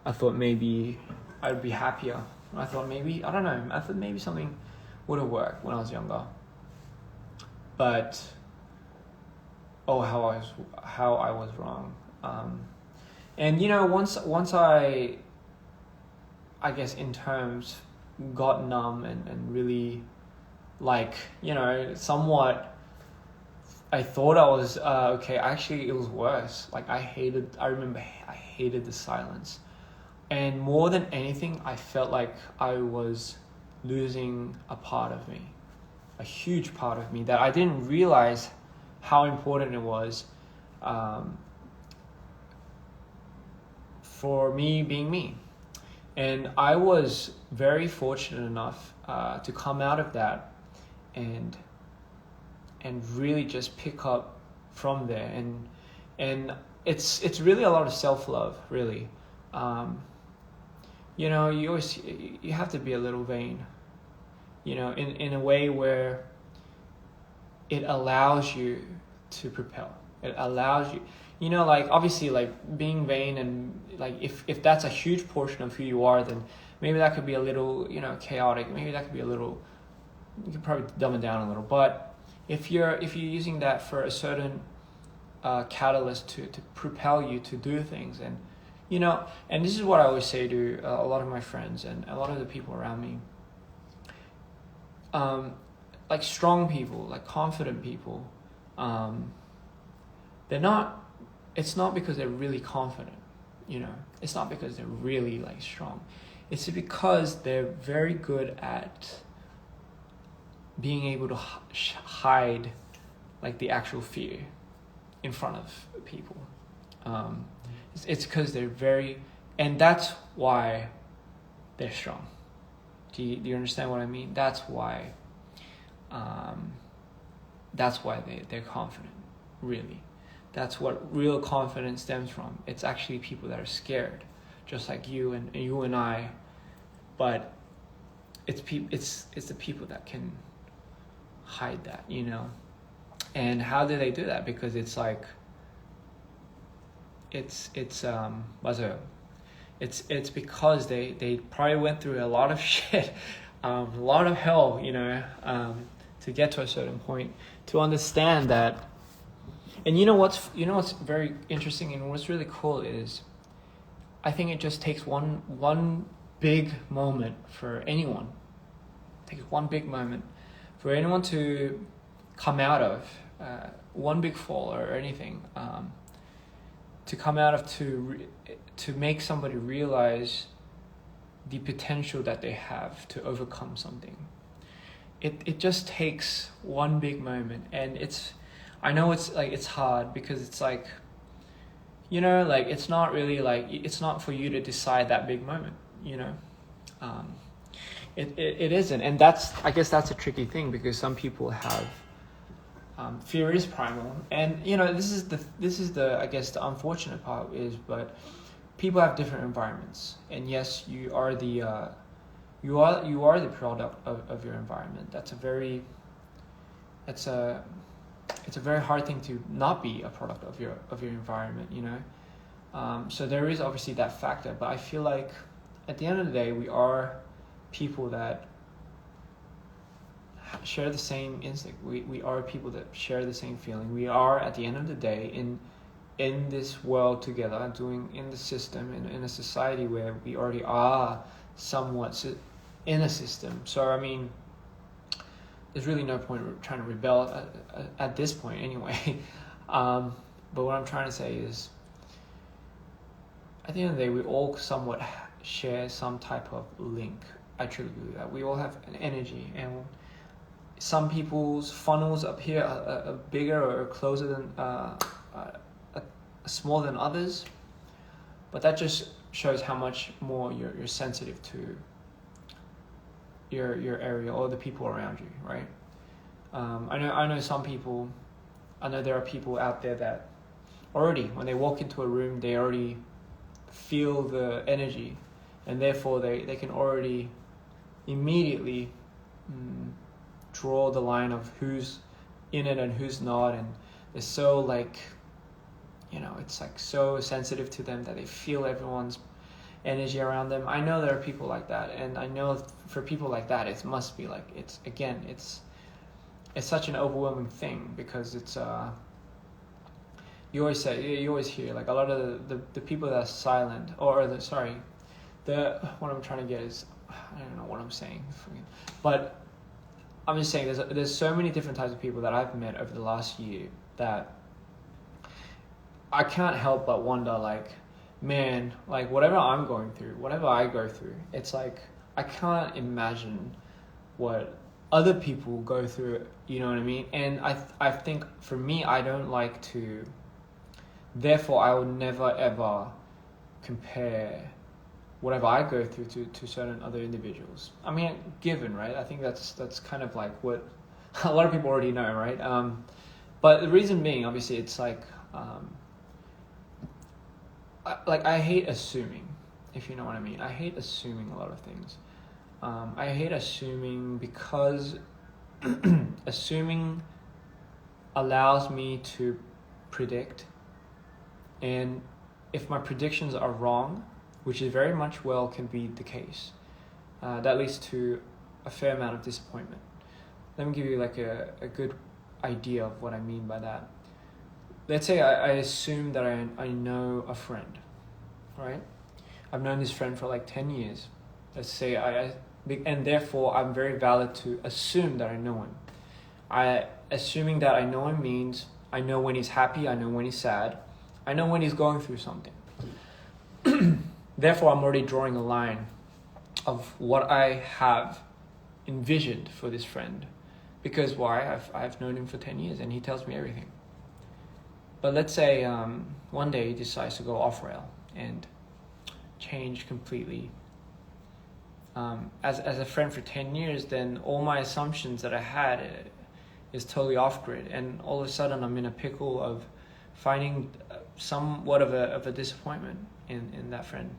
I thought maybe I'd be happier. I thought maybe, I don't know, I thought maybe something would have worked when I was younger. But how I was wrong. And you know, once I guess in terms got numb and really, like, you know, somewhat, I thought I was okay. Actually, it was worse. Like I remember I hated the silence, and more than anything, I felt like I was losing a part of me, a huge part of me that I didn't realize how important it was for me being me. And I was very fortunate enough to come out of that and really just pick up from there. And it's really a lot of self-love, really. You know, you have to be a little vain, you know, in a way where it allows you to propel. It allows you, you know, like obviously like being vain, and like if that's a huge portion of who you are, then maybe that could be a little, you know, chaotic. Maybe that could be a little, you could probably dumb it down a little. But if you're using that for a certain catalyst to propel you to do things, and you know, and this is what I always say to a lot of my friends and a lot of the people around me, like strong people, like confident people, it's not because they're really confident, you know, it's not because they're really like strong, it's because they're very good at being able to hide like the actual fear in front of people. It's because they're very, and that's why they're strong. Do you understand what I mean? That's why they're confident, really. That's what real confidence stems from. It's actually people that are scared, just like you and I, but it's the people that can hide that, you know. And how do they do that? Because it's like it's because they probably went through a lot of shit, a lot of hell, you know, to get to a certain point, to understand that. And you know what's very interesting and what's really cool is, I think it just takes one big moment for anyone. It takes one big moment for anyone to come out of one big fall or anything, to come out of, to make somebody realize the potential that they have to overcome something. It just takes one big moment, and I know it's like, it's hard because it's like, you know, like it's not really like, it's not for you to decide that big moment, you know. It isn't, and I guess that's a tricky thing, because some people have fear is primal, and you know, this is the I guess the unfortunate part is, but people have different environments, and yes, you are the product of your environment. It's a very hard thing to not be a product of your environment, you know. So there is obviously that factor, but I feel like at the end of the day, we are people that share the same instinct. We are people that share the same feeling. We are, at the end of the day, in this world together, in the system, in a society where we already are somewhat in a system. So I mean, there's really no point trying to rebel at this point anyway. But what I'm trying to say is, at the end of the day, we all somewhat share some type of link. I truly believe that. We all have an energy, and some people's funnels up here are bigger or closer than, smaller than others. But that just shows how much more you're sensitive to your area or the people around you, right? I know some people. I know there are people out there that already, when they walk into a room, they already feel the energy, and therefore they can already immediately draw the line of who's in it and who's not, and they're so like, it's like so sensitive to them that they feel everyone's energy around them. I know there are people like that, and I know for people like that, it must be like, it's such an overwhelming thing, because it's you always hear like a lot of the people that are silent, what I'm trying to get is, I don't know what I'm saying, but I'm just saying there's so many different types of people that I've met over the last year that I can't help but wonder, like, man, like whatever I'm going through, whatever I go through, it's like I can't imagine what other people go through, you know what I mean? And I think for me, I don't like to, therefore I will never ever compare whatever I go through to certain other individuals. I mean, given, right? I think that's kind of like what a lot of people already know, right? But the reason being, obviously, it's like, I hate assuming, if you know what I mean. I hate assuming a lot of things. I hate assuming because assuming allows me to predict, and if my predictions are wrong, which is very much well can be the case, that leads to a fair amount of disappointment. Let me give you like a good idea of what I mean by that. Let's say I assume that I know a friend, right? I've known this friend for like 10 years. Let's say and therefore I'm very valid to assume that I know him. Assuming that I know him means I know when he's happy, I know when he's sad, I know when he's going through something. Therefore, I'm already drawing a line of what I have envisioned for this friend. Because why? I've known him for 10 years and he tells me everything. But let's say one day he decides to go off rail and change completely. As a friend for 10 years, then all my assumptions that I had is totally off grid, and all of a sudden I'm in a pickle of finding somewhat of a disappointment in that friend,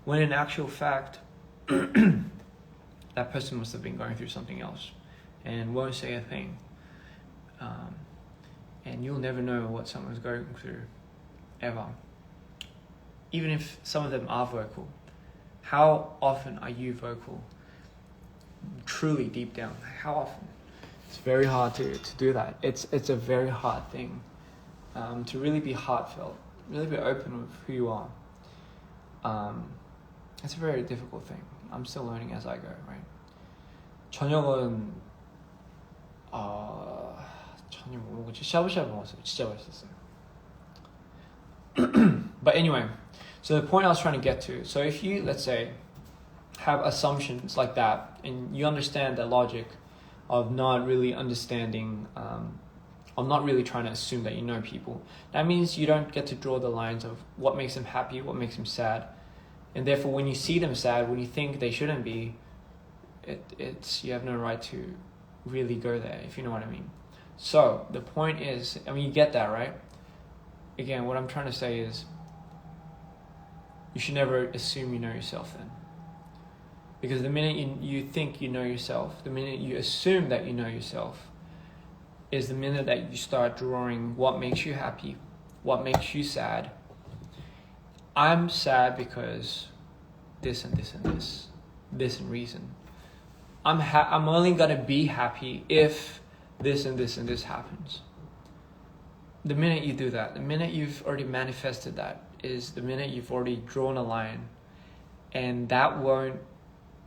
when in actual fact that person must have been going through something else and won't say a thing. And you'll never know what someone's going through, ever. Even if some of them are vocal. How often are you vocal? Truly deep down, how often? It's very hard to do that. It's a very hard thing. To really be heartfelt, really be open with who you are. It's a very difficult thing. I'm still learning as I go, right? 저녁은 저녁 뭐 먹었지? 샤브샤브 먹었어요. 진짜 맛있었어요. But anyway, so the point I was trying to get to, so if you, let's say, have assumptions like that, and you understand the logic of not really understanding, of not really trying to assume that you know people, that means you don't get to draw the lines of what makes them happy, what makes them sad. And therefore, when you see them sad, when you think they shouldn't be, it's you have no right to really go there, if you know what I mean. So the point is, I mean, you get that, right? Again, what I'm trying to say is, you should never assume you know yourself then. Because the minute you think you know yourself, the minute you assume that you know yourself, is the minute that you start drawing what makes you happy, what makes you sad. I'm sad because this and this and this and reason. I'm only gonna be happy if this and this and this happens. The minute you do that, the minute you've already manifested that, is the minute you've already drawn a line, and that won't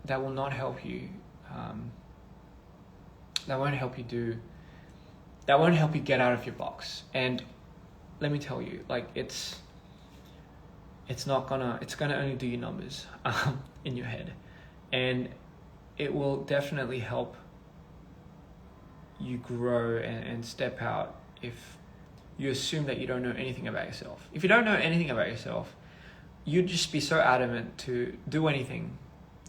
that will not help you. That won't help you get out of your box. And let me tell you, like it's gonna only do you numbers in your head, and it will definitely help you grow and step out if you assume that you don't know anything about yourself. If you don't know anything about yourself, you'd just be so adamant to do anything,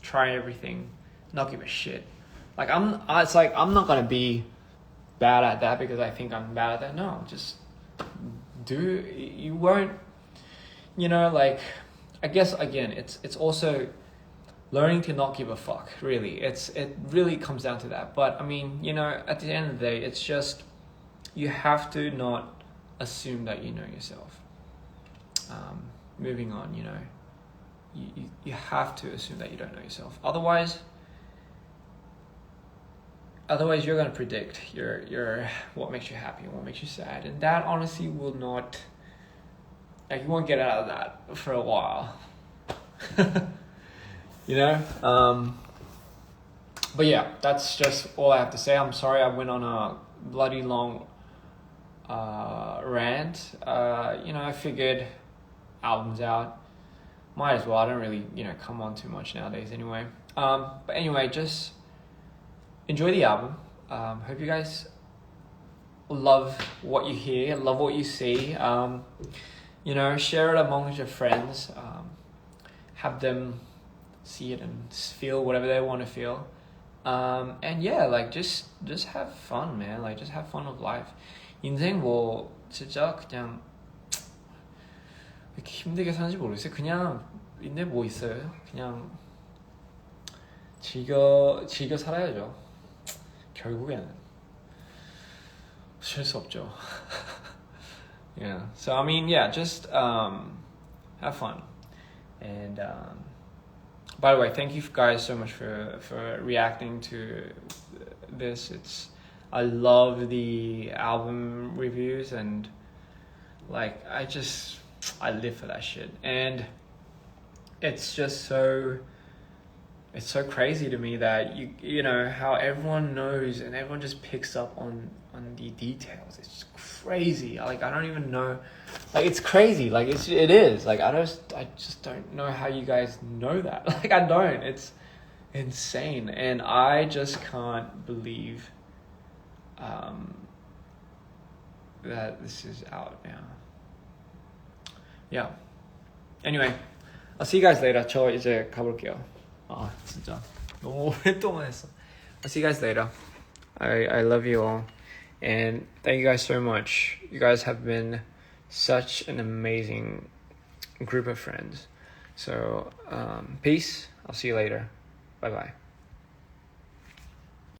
try everything, not give a shit. Like I'm not gonna be bad at that because I think I'm bad at that. No, just do. You won't. Like, I guess again, it's also learning to not give a fuck. Really, it really comes down to that. But I mean, at the end of the day, it's just you have to not assume that you know yourself. Moving on, you have to assume that you don't know yourself. Otherwise you're going to predict your what makes you happy and what makes you sad, and that honestly will not, like, you won't get out of that for a while. But yeah, that's just all I have to say. I'm sorry I went on a bloody long rant. I figured albums out, might as well. I don't really come on too much nowadays anyway. But anyway, just enjoy the album. Hope you guys love what you hear, love what you see. Share it amongst your friends. Have them see it and feel whatever they want to feel. And yeah, like just have fun, man. Like just have fun with life. 인생 뭐 진짜 그냥 왜 이렇게 힘들게 사는지 모르겠어요. 그냥 인생 뭐 있어요? 그냥 즐겨 살아야죠. 결국에는 어쩔 수 없죠. Yeah. So I mean, yeah, just have fun. And by the way, thank you guys so much for reacting to this. I love the album reviews, and like I live for that shit. And it's just so crazy to me that you know how everyone knows and everyone just picks up on the details. It's just crazy. Like I don't even know. Like it's crazy. Like it is. Like I just don't know how you guys know that. Like I don't. It's insane, and I just can't believe that this is out now. Yeah. Anyway, I'll see you guys later. 저 이제 가볼게요. 아 진짜 너무 오랫동안 했어. I'll see you guys later. I love you all, and thank you guys so much. You guys have been such an amazing group of friends. So peace. I'll see you later. Bye bye.